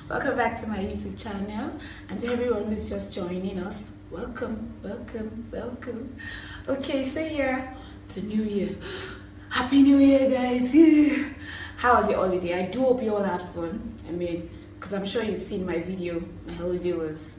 Welcome back to my YouTube channel, and to everyone who's just joining us, welcome. Okay, so yeah, it's a new year. Happy New Year, guys. How was your holiday? I do hope you all had fun. Because I'm sure you've seen my video. My holiday was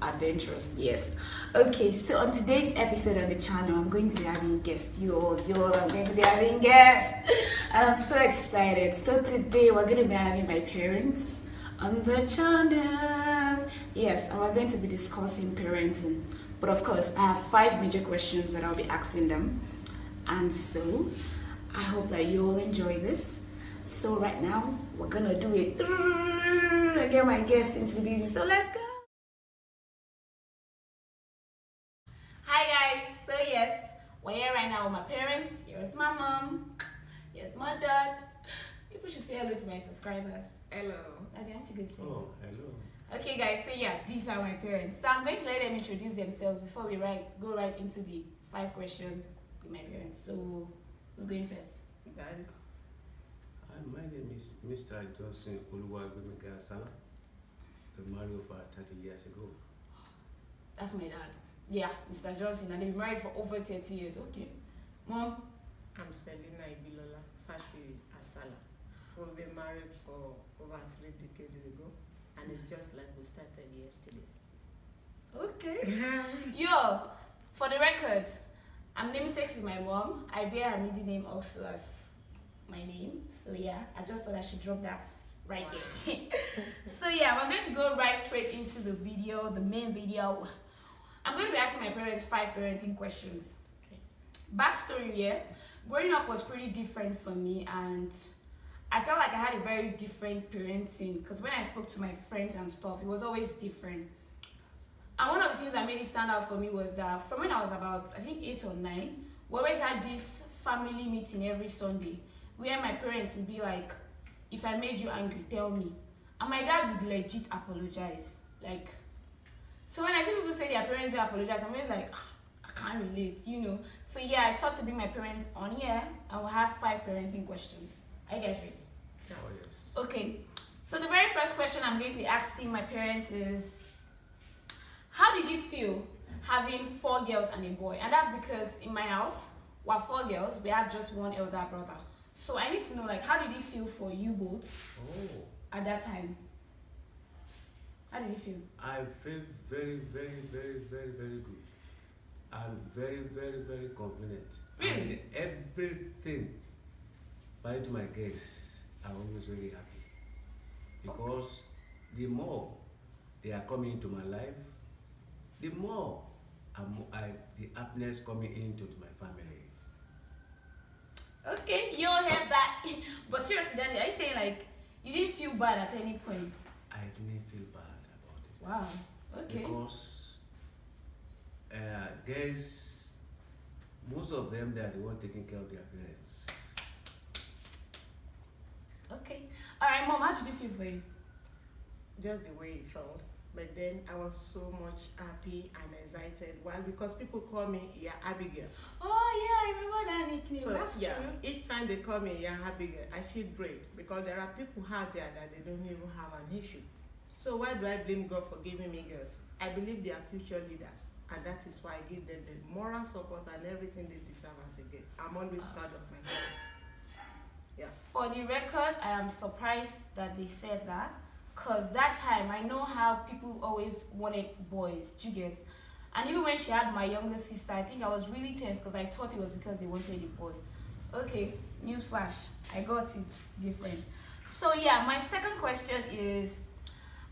adventurous, yes. Okay, so on today's episode on the channel, I'm going to be having guests. You all, I'm going to be having guests. And I'm so excited. So today we're going to be having my parents on the channel. Yes, and we're going to be discussing parenting. But of course, I have 5 major questions that I'll be asking them. And so, I hope that you all enjoy this. So right now, we're going to do it. I get my guests into the building. So let's go. Hi guys, so yes, we're here right now with my parents. Here's my mom, here's my dad. People should say hello to my subscribers. Hello. Daddy, aren't you good to say? Oh, hello. Okay guys, so yeah, these are my parents. So I'm going to let them introduce themselves before we go right into the 5 questions with my parents. So who's going first? Daddy. My name is Mr. Johnson Oluwagbemiga Asala. I married over 30 years ago. That's my dad. Yeah, Mr. Johnson, and they've been married for over 30 years. Okay. Mom? I'm Selina Ibilola Fashi Asala. We've been married for over 3 decades ago, and it's just like we started yesterday. Okay. Yo, for the record, I'm namesake with my mom. I bear her middle name also as my name. So yeah, I just thought I should drop that right there. So yeah, we're going to go right straight into the video, the main video. I'm going to be asking my parents 5 parenting questions. Okay. Backstory here. Growing up was pretty different for me, and I felt like I had a very different parenting because when I spoke to my friends and stuff, it was always different. And one of the things that made it stand out for me was that from when I was about, I think 8 or 9, we always had this family meeting every Sunday where my parents would be like, if I made you angry, tell me. And my dad would legit apologize. So when I see people say their parents they apologize, I'm always like, I can't relate, you know. So yeah, I thought to bring my parents on here and we'll have 5 parenting questions. Are you guys ready? Oh, yes. Okay. So the very first question I'm going to be asking my parents is, how did you feel having 4 girls and a boy? And that's because in my house, we're 4 girls, we have just 1 elder brother. So I need to know, how did it feel for you both at that time? How did you feel? I feel very, very, very, very, very good. And very, very, very confident. Really? And everything, by to my guests, I'm always very happy. Because the more they are coming into my life, the more the happiness coming into my family. Okay, you all heard that. But seriously, Daddy, are you saying you didn't feel bad at any point? I didn't feel bad about it. Wow. Okay. Because girls, most of them, they are the one taking care of their parents. Okay. All right, Mom, how did you feel for you? Just the way it felt. But then I was so much happy and excited. Well, because people call me Abigail. Oh yeah, I remember that nickname. So That's yeah, true. each time they call me Abigail, I feel great because there are people out there that they don't even have an issue. So why do I blame God for giving me girls? I believe they are future leaders, and that is why I give them the moral support and everything they deserve as a girl. I'm always proud of my girls. Yeah. For the record, I am surprised that they said that. Because that time, I know how people always wanted boys, do you get? And even when she had my younger sister, I think I was really tense because I thought it was because they wanted a boy. Okay, newsflash, I got it different. So yeah, my second question is,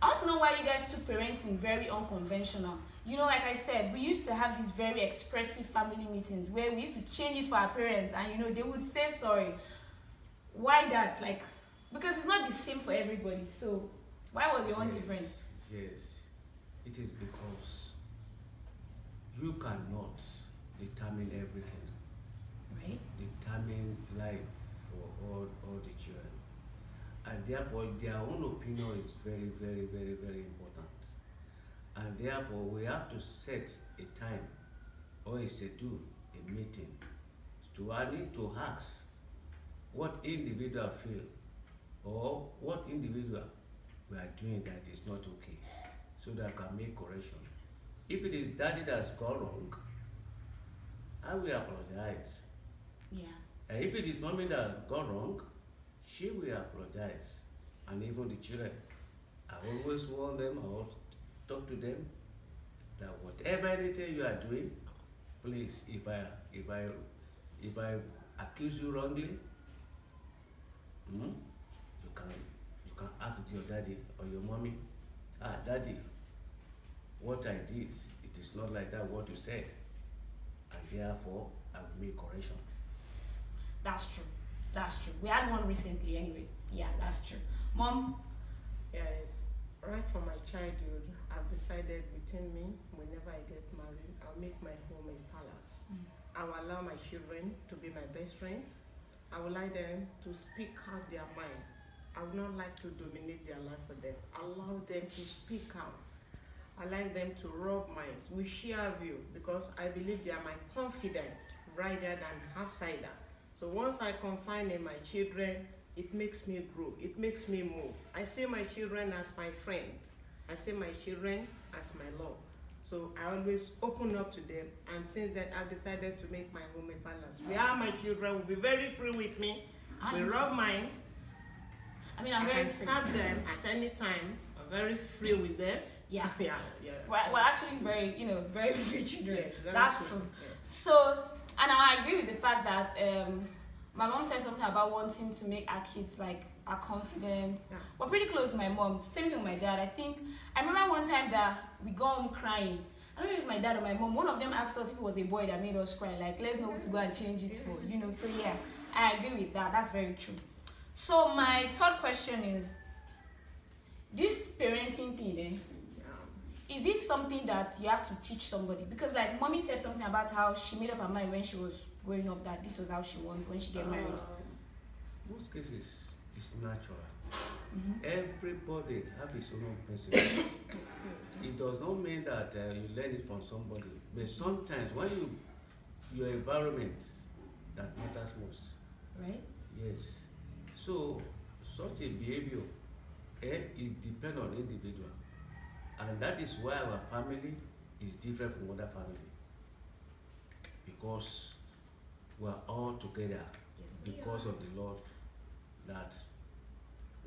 I want to know why you guys took parenting very unconventional. You know, like I said, we used to have these very expressive family meetings where we used to change it for our parents and, they would say sorry. Why that? Because it's not the same for everybody, so why was your own different? Yes, it is because you cannot determine everything. Right? Determine life for all the children. And therefore, their own opinion is very, very, very, very important. And therefore, we have to set a time or a schedule, a meeting, I need to ask what individual feel or what individual we are doing that is not okay, so that I can make correction. If it is daddy that's gone wrong, I will apologize. Yeah. And if it is mommy that gone wrong, she will apologize. And even the children, I always warn them, I always talk to them that whatever anything you are doing, please, if I accuse you wrongly, you can ask your daddy or your mommy, daddy, what I did, it is not like that what you said, and therefore I will make correction. That's true. That's true. We had one recently anyway. Yeah, that's true. Mom? Yes, right from my childhood, I've decided within me, whenever I get married, I'll make my home a palace. I will allow my children to be my best friend. I would like them to speak out their mind. I would not like to dominate their life for them. Allow them to speak out. I like them to rub minds. We share view because I believe they are my confidant rather than outsider. So once I confide in my children, it makes me grow. It makes me move. I see my children as my friends. I see my children as my love. So I always open up to them, and since then I've decided to make my home a palace. Where my children will be very free with me. We rub minds. I mean, I'm very free. I can serve them at any time. I'm very free with them. Yeah. Yeah. We're actually very, very free children. Yes, that's true. true. Yes. So, and I agree with the fact that my mom said something about wanting to make our kids are confident. Yeah. We're pretty close to my mom. Same thing with my dad. I remember one time that we go home crying. I don't know if it's my dad or my mom. One of them asked us if it was a boy that made us cry. Let's know who to go and change it for. So yeah, I agree with that. That's very true. So my third question is, this parenting thing, is it something that you have to teach somebody? Because mommy said something about how she made up her mind when she was growing up that this was how she wants when she get married. Most cases, it's natural. Everybody have his own principle. It does not mean that you learn it from somebody, but sometimes when your environment that matters most. Right? Yes. So such a behavior is depend on individual, and that is why our family is different from other family, because we are all together because of the love that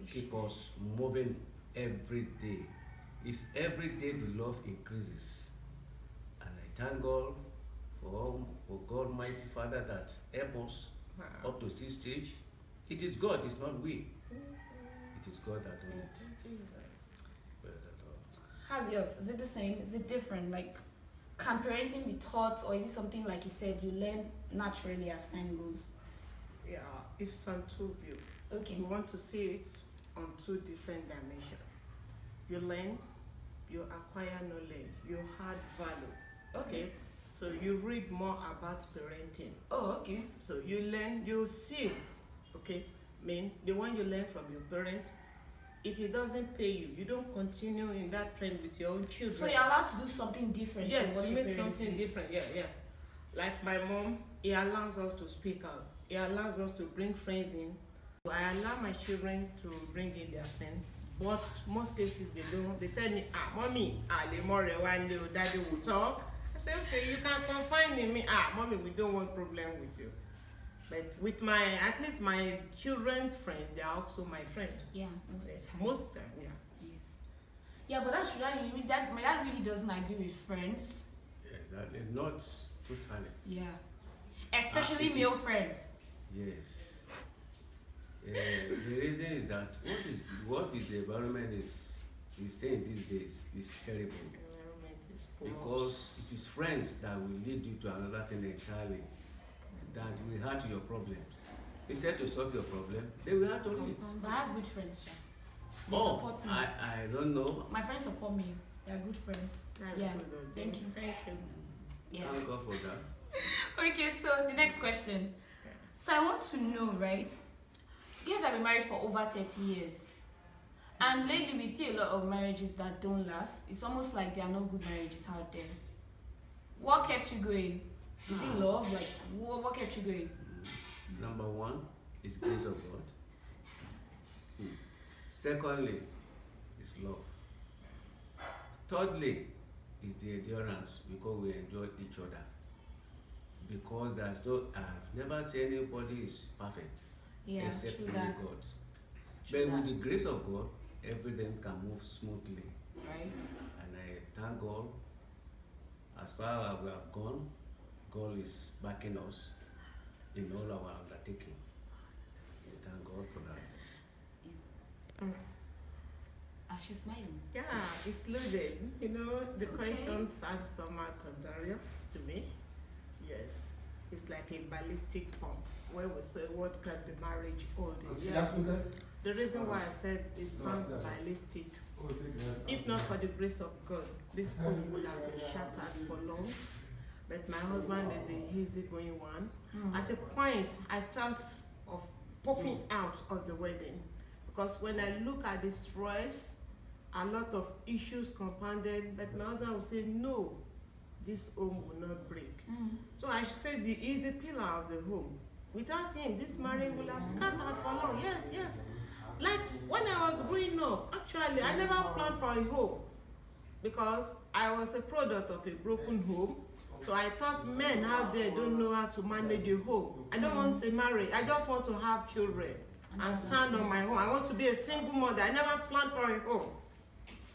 keep us moving every day. It's every day the love increases, and I thank God for God Almighty Father that help us up to this stage. It is God, it's not we. It is God that does it. Jesus. How's yours? Is it the same? Is it different? Can parenting be taught, or is it something like you said you learn naturally as time goes? Yeah, it's on two views. Okay. We want to see it on two different dimensions. You learn, you acquire knowledge, you add value. Okay. So you read more about parenting. Oh, okay. So you learn, you see. Okay. The one you learn from your parent, if it doesn't pay you, you don't continue in that trend with your own children. So you're allowed to do something different. Yes, from what you your make parents something did. different. Yeah. Like my mom, it allows us to speak out. It allows us to bring friends in. I allow my children to bring in their friends, but most cases they don't. They tell me, mommy, one day daddy will talk. I say, okay, you can confide in me. Mommy, we don't want problem with you. But with at least my children's friends, they are also my friends. Yeah, most of the time. Most time, yeah. Yes. Yeah, but that's true. My dad really doesn't agree with friends. Exactly, not totally. Yeah. Especially male friends. Yes. The reason is that what is the environment is saying these days is terrible. Environment is poor. Because it is friends that will lead you to another thing entirely, that will add to your problems. Instead to solve your problem, they will add to it. But I have good friends. They Oh, support me. I don't know. My friends support me. They are good friends. That's Yeah. good. Thank you. Thank you. Yeah. Thank God for that. Okay, so the next question. So I want to know, right? You guys have been married for over 30 years. And lately we see a lot of marriages that don't last. It's almost like there are no good marriages out there. What kept you going? Is it love? What kept you going? Number one is grace of God. Secondly, is love. Thirdly, is the endurance because we endure each other. Because there's no, I've never seen anybody is perfect Yeah, except true only that. God. True But with that. the grace of God, everything can move smoothly. Right? And I thank God, as far as we have gone, God is backing us in all our undertaking. We thank God for that. She's smiling. Yeah, it's loaded. You know, the Okay. questions are somewhat hilarious to me. Yes, it's like a ballistic pump where we say, what can the marriage hold in? Yes. The reason why I said it sounds ballistic, if not for the grace of God, this home would have been shattered for long. But my husband is a easygoing one. At a point, I felt of popping out of the wedding because when I look at the stress, a lot of issues compounded, but my husband would say, no, this home will not break. So I said, he's the pillar of the home. Without him, this marriage will have scattered for long. Yes, yes. Like when I was growing up, actually, I never planned for a home because I was a product of a broken home. So I thought men out there don't know how to manage a home. I don't want a marriage. I just want to have children and stand on my own. I want to be a single mother. I never planned for a home.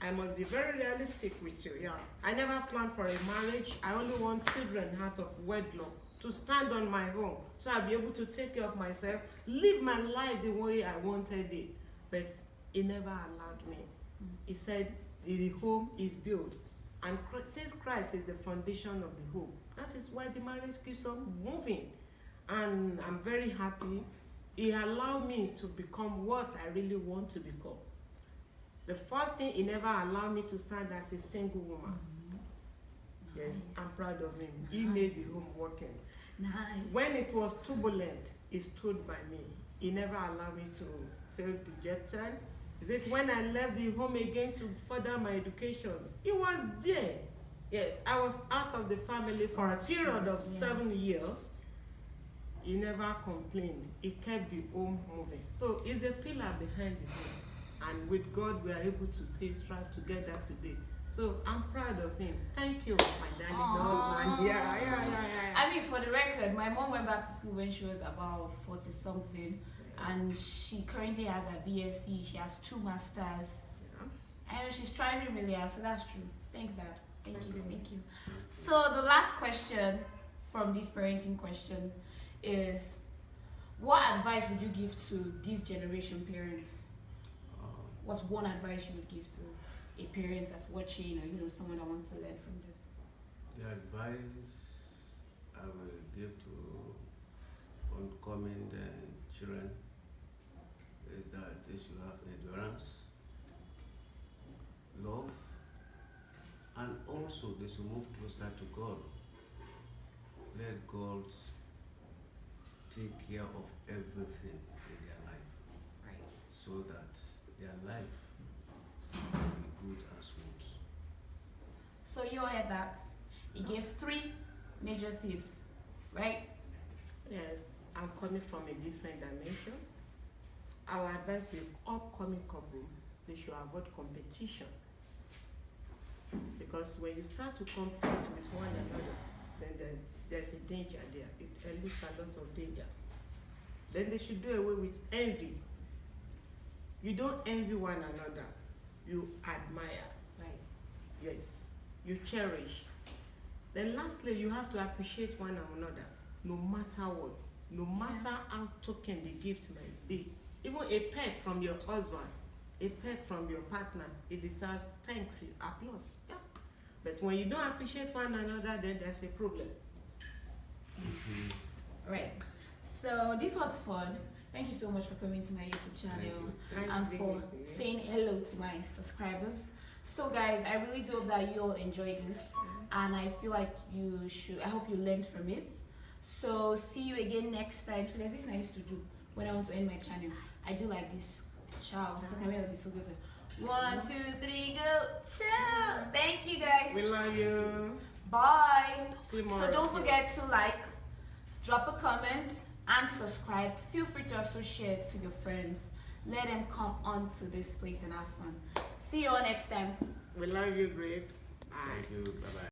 I must be very realistic with you, yeah. I never planned for a marriage. I only want children out of wedlock to stand on my own so I'll be able to take care of myself, live my life the way I wanted it. But he never allowed me. He said the home is built. And since Christ is the foundation of the home, that is why the marriage keeps on moving. And I'm very happy. He allowed me to become what I really want to become. The first thing, he never allowed me to stand as a single woman. Yes, Nice. I'm proud of him. He Nice. made the home working. Nice. When it was turbulent, he stood by me. He never allowed me to feel dejected. Is it when I left the home again to further my education? He was there. Yes, I was out of the family for a period of 7 years. He never complained. He kept the home moving. So he's a pillar behind the home. And with God, we are able to still strive together today. So I'm proud of him. Thank you, my darling husband. Yeah. I mean, for the record, my mom went back to school when she was about 40 something, and she currently has a BSc. She has 2 masters, and she's striving really hard. So that's true. Thanks, Dad. Thank you. So the last question from this parenting question is, what advice would you give to this generation parents? What's one advice you would give to a parent that's watching, or someone that wants to learn from this? The advice I will give to oncoming children is that they should have endurance, love, and also they should move closer to God. Let God take care of everything in their life, Right. so that their life will be good and smooth. So you all heard that. He gave 3 major tips, right? Yes, I'm coming from a different dimension. Our advice to the upcoming couple, they should avoid competition. Because when you start to compete with one another, then there's a danger there. It eludes a lot of danger. Then they should do away with envy. You don't envy one another. You admire. Right. Yes. You cherish. Then lastly, you have to appreciate one another, no matter what. No matter how token the gift might be. Even a pet from your husband, a pet from your partner, it deserves thanks, applause. Yeah. But when you don't appreciate one another, then there's a problem. Right. So this was fun. Thank you so much for coming to my YouTube channel and for saying hello to my subscribers. So guys, I really do hope that you all enjoyed this, and I feel like I hope you learned from it. So see you again next time. So there's this thing I used to do when I want to end my channel. I do like this. Ciao. So can we all do so goes 1, 2, 3, go. Ciao. Thank you guys. We love you. Bye. See more So don't of you. forget to like, drop a comment, and subscribe. Feel free to also share it to your friends. let them come onto this place and have fun. See you all next time. We love you, Grace. Bye. Thank you. Bye bye.